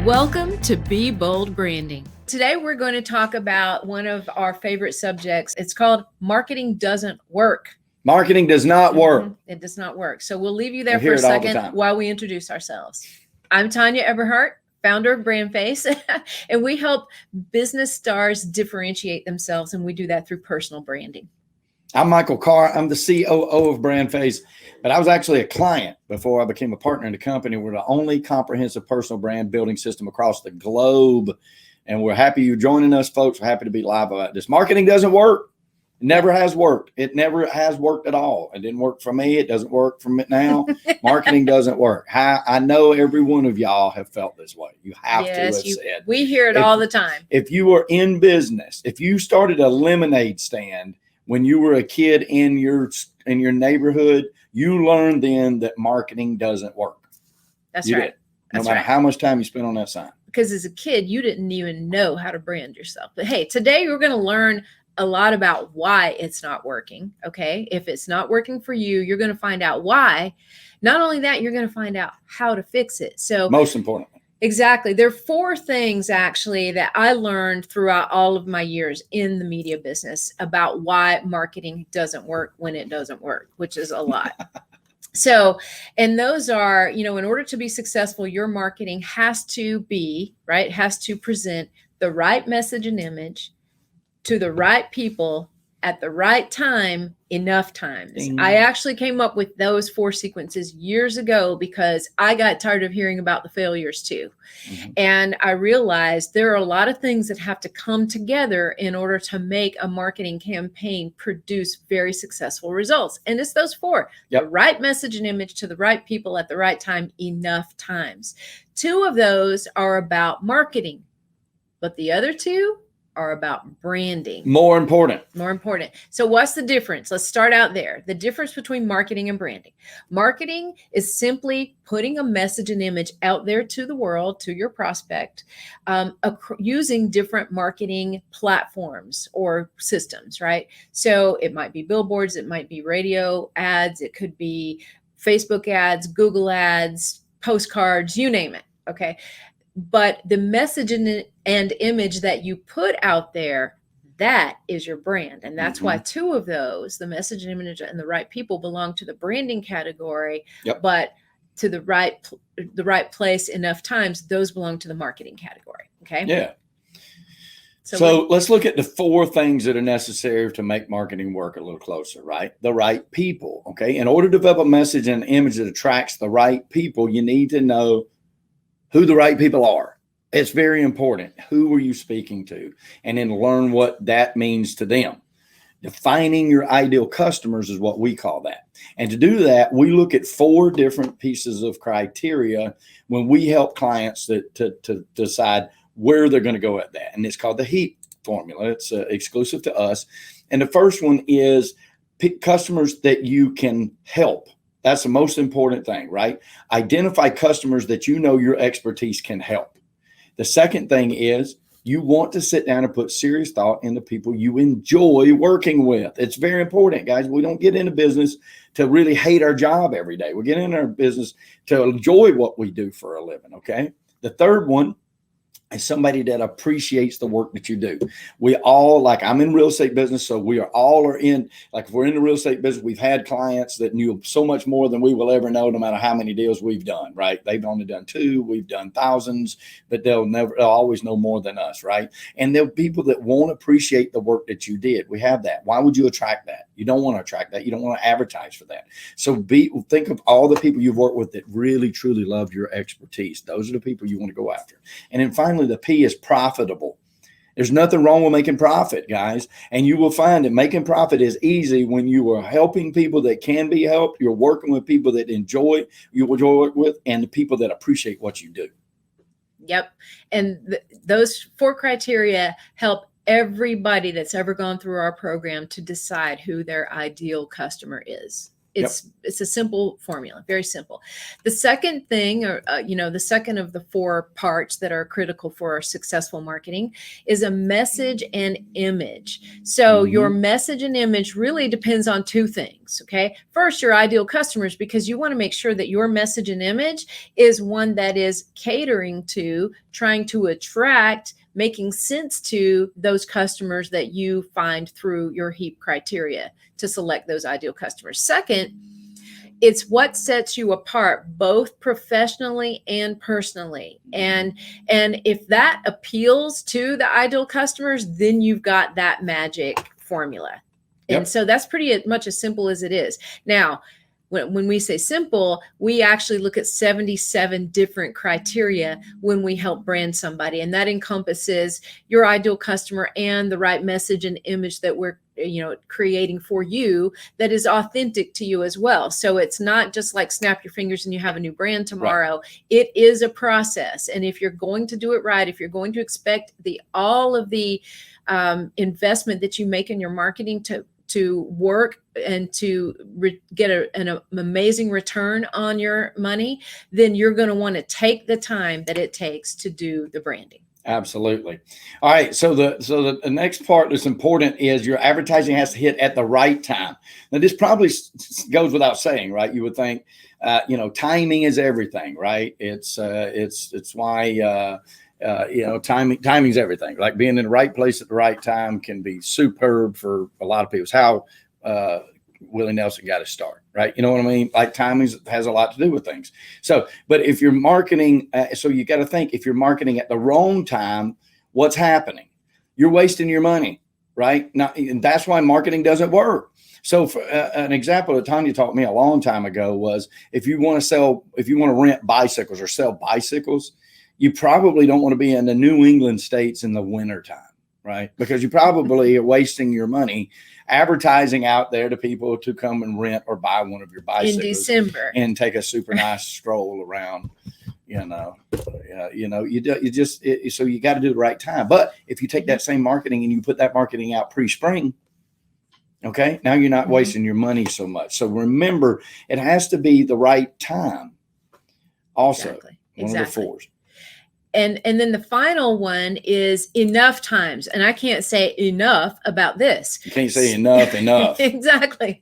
Welcome to Be Bold Branding. Today we're going to talk about one of our favorite subjects. It's called Marketing Doesn't Work. Marketing does not work. It does not work. So we'll leave you there I for hear a it all the second time. while we introduce ourselves. I'm Tanya Eberhardt, founder of BrandFace, and we help business stars differentiate themselves, and we do that through personal branding. I'm Michael Carr. I'm the COO of BrandFace, but I was actually a client before I became a partner in the company. We're the only comprehensive personal brand building system across the globe, and we're happy you're joining us, folks. We're happy to be live about this. Marketing doesn't work. It never has worked. It never has worked at all. It didn't work for me. It doesn't work for me now. Marketing doesn't work. I know every one of y'all have felt this way. You have to have said. We hear it all the time. If you were in business, if you started a lemonade stand when you were a kid in your neighborhood, you learned then that marketing doesn't work. That's right. No matter how much time you spend on that sign. Because as a kid, you didn't even know how to brand yourself. But hey, today we're going to learn a lot about why it's not working. Okay. If it's not working for you, you're going to find out why. Not only that, you're going to find out how to fix it. So most importantly. Exactly. There are 4 things actually that I learned throughout all of my years in the media business about why marketing doesn't work when it doesn't work, which is a lot. So, and those are, in order to be successful, your marketing has to be, right, has to present the right message and image to the right people at the right time, enough times. Ding. I actually came up with those 4 sequences years ago because I got tired of hearing about the failures too. Mm-hmm. And I realized there are a lot of things that have to come together in order to make a marketing campaign produce very successful results. And it's those 4, the right message and image to the right people at the right time, enough times. 2 of those are about marketing, but the other 2 are about branding. More important. So what's the difference? Let's start out there. The difference between marketing and branding. Marketing is simply putting a message and image out there to the world, to your prospect, using different marketing platforms or systems, right? So it might be billboards, it might be radio ads, it could be Facebook ads, Google ads, postcards, you name it, okay? But the message and image that you put out there, that is your brand. And that's why 2 of those, the message and image and the right people, belong to the branding category, but to the right place enough times, those belong to the marketing category. Okay. Yeah. So let's look at the 4 things that are necessary to make marketing work a little closer, right? The right people. Okay. In order to develop a message and image that attracts the right people, you need to know who the right people are. It's very important. Who are you speaking to? And then learn what that means to them. Defining your ideal customers is what we call that. And to do that, we look at 4 different pieces of criteria when we help clients to decide where they're going to go at that. And it's called the HEAP formula. It's exclusive to us. And the first one is pick customers that you can help. That's the most important thing, right? Identify customers that you know your expertise can help. The second thing is you want to sit down and put serious thought into people you enjoy working with. It's very important, guys. We don't get into business to really hate our job every day. We get in our business to enjoy what we do for a living, okay? The third one is somebody that appreciates the work that you do. We all, like I'm in real estate business, so we are all in, like if we're in the real estate business, we've had clients that knew so much more than we will ever know, no matter how many deals we've done, right? They've only done 2, we've done thousands, but they'll always know more than us, right? And there are people that won't appreciate the work that you did. We have that. Why would you attract that? You don't want to attract that. You don't want to advertise for that. So think of all the people you've worked with that really, truly love your expertise. Those are the people you want to go after. And then finally, the P is profitable. There's nothing wrong with making profit, guys. And you will find that making profit is easy when you are helping people that can be helped. You're working with people that you enjoy work with, and the people that appreciate what you do. Yep. And those 4 criteria help everybody that's ever gone through our program to decide who their ideal customer is. It's a simple formula, very simple. The second thing, or the second of the 4 parts that are critical for our successful marketing is a message and image. So your message and image really depends on 2 things. Okay, first, your ideal customers, because you want to make sure that your message and image is one that is catering to, trying to attract, making sense to those customers that you find through your HEAP criteria to select those ideal customers. Second, it's what sets you apart both professionally and personally. And if that appeals to the ideal customers, then you've got that magic formula. And so that's pretty much as simple as it is. Now, when we say simple, we actually look at 77 different criteria when we help brand somebody. And that encompasses your ideal customer and the right message and image that we're creating for you that is authentic to you as well. So it's not just like snap your fingers and you have a new brand tomorrow. Right. It is a process. And if you're going to do it right, if you're going to expect all of the investment that you make in your marketing to work and to get an amazing return on your money, then you're going to want to take the time that it takes to do the branding. Absolutely. All right. So the next part that's important is your advertising has to hit at the right time. Now, this probably goes without saying, right? You would think, timing is everything, right? It's why, timing's everything. Like being in the right place at the right time can be superb for a lot of people. It's how Willie Nelson got to start, right? You know what I mean? Like timing has a lot to do with things. So, but if you're marketing, so you got to think, if you're marketing at the wrong time, what's happening? You're wasting your money, right? Now, and that's why marketing doesn't work. So for an example that Tanya taught me a long time ago was if you want to rent bicycles or sell bicycles, you probably don't want to be in the New England states in the wintertime, right? Because you probably are wasting your money advertising out there to people to come and rent or buy one of your bicycles in December and take a super nice stroll around. So you got to do the right time. But if you take that same marketing and you put that marketing out pre-spring, okay, now you're not wasting your money so much. So remember, it has to be the right time. Also, one of the 4s. And then the final one is enough times. And I can't say enough about this. You can't say enough. Exactly.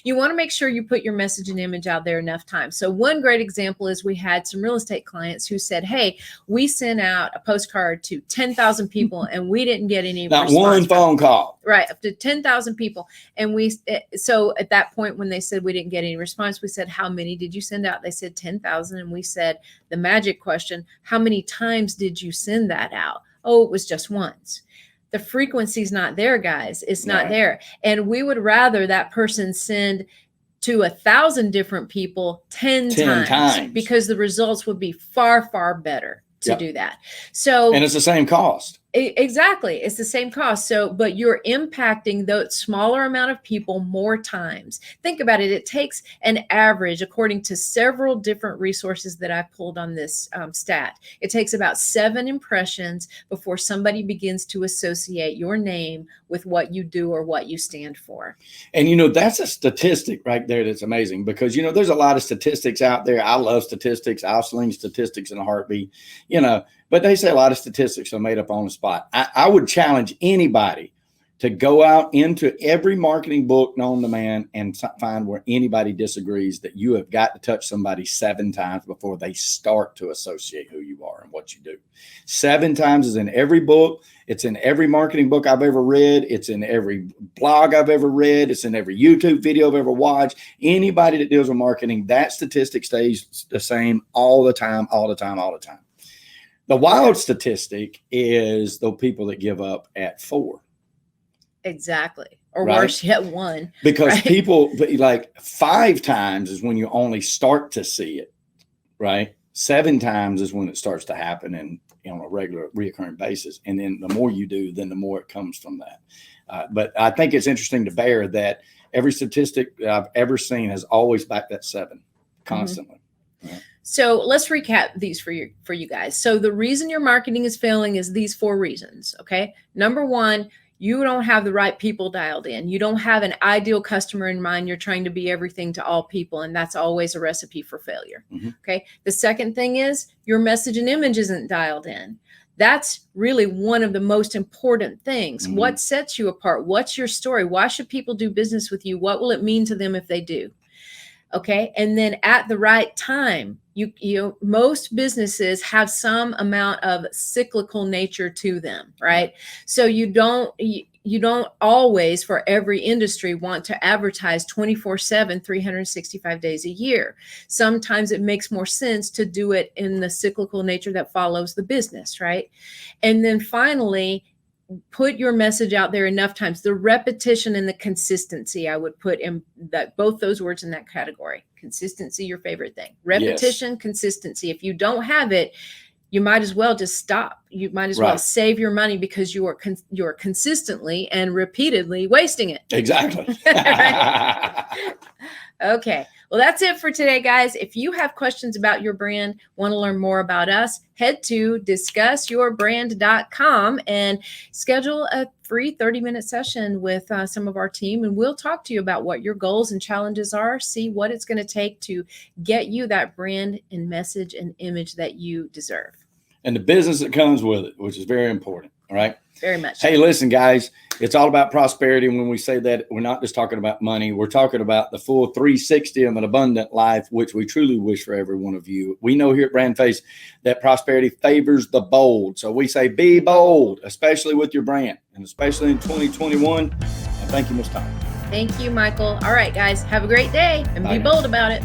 You want to make sure you put your message and image out there enough times. So one great example is we had some real estate clients who said, hey, we sent out a postcard to 10,000 people and we didn't get any response. Not one phone call. Right. Up to 10,000 people. And so at that point, when they said we didn't get any response, we said, how many did you send out? They said 10,000. And we said, the magic question, how many times did you send that out? Oh, it was just once. The frequency is not there, guys. It's not there. And we would rather that person send to 1,000 different people 10 times because the results would be far, far better to do that. So, and it's the same cost. Exactly. It's the same cost. So, but you're impacting the smaller amount of people more times. Think about it. It takes an average, according to several different resources that I pulled on this stat, it takes about 7 impressions before somebody begins to associate your name with what you do or what you stand for. And, that's a statistic right there. That's amazing because, there's a lot of statistics out there. I love statistics. I'll sling statistics in a heartbeat, but they say a lot of statistics are made up on the spot. I would challenge anybody to go out into every marketing book known to man and find where anybody disagrees that you have got to touch somebody 7 times before they start to associate who you are and what you do. 7 times is in every book. It's in every marketing book I've ever read. It's in every blog I've ever read. It's in every YouTube video I've ever watched. Anybody that deals with marketing, that statistic stays the same all the time. The wild statistic is the people that give up at 4. Exactly. Or worse yet, 1. Because people like 5 times is when you only start to see it, right? 7 times is when it starts to happen and on a regular reoccurring basis. And then the more you do, then the more it comes from that. But I think it's interesting to bear that every statistic that I've ever seen has always backed that 7 constantly. Right? So let's recap these for you guys. So the reason your marketing is failing is these 4 reasons. Okay. Number 1, you don't have the right people dialed in. You don't have an ideal customer in mind. You're trying to be everything to all people, and that's always a recipe for failure. Okay. The second thing is your message and image isn't dialed in. That's really one of the most important things. What sets you apart? What's your story? Why should people do business with you? What will it mean to them if they do? Okay. And then at the right time, most businesses have some amount of cyclical nature to them, right? So you don't always, for every industry, want to advertise 24/7, 365 days a year. Sometimes it makes more sense to do it in the cyclical nature that follows the business, right? And then finally, put your message out there enough times. The repetition and the consistency, I would put in that, both those words in that category. Consistency, your favorite thing. Repetition, consistency. If you don't have it, you might as well just stop. You might as well save your money, because you are consistently and repeatedly wasting it. Exactly. Okay. Well, that's it for today, guys. If you have questions about your brand, want to learn more about us, head to discussyourbrand.com and schedule a free 30-minute session with some of our team, and we'll talk to you about what your goals and challenges are, see what it's going to take to get you that brand and message and image that you deserve. And the business that comes with it, which is very important. All right. Very much. Hey, listen, guys, it's all about prosperity. And when we say that, we're not just talking about money. We're talking about the full 360 of an abundant life, which we truly wish for every one of you. We know here at BrandFace that prosperity favors the bold. So we say be bold, especially with your brand, and especially in 2021. And thank you, Ms. Tom. Thank you, Michael. All right, guys, have a great day and be bold about it.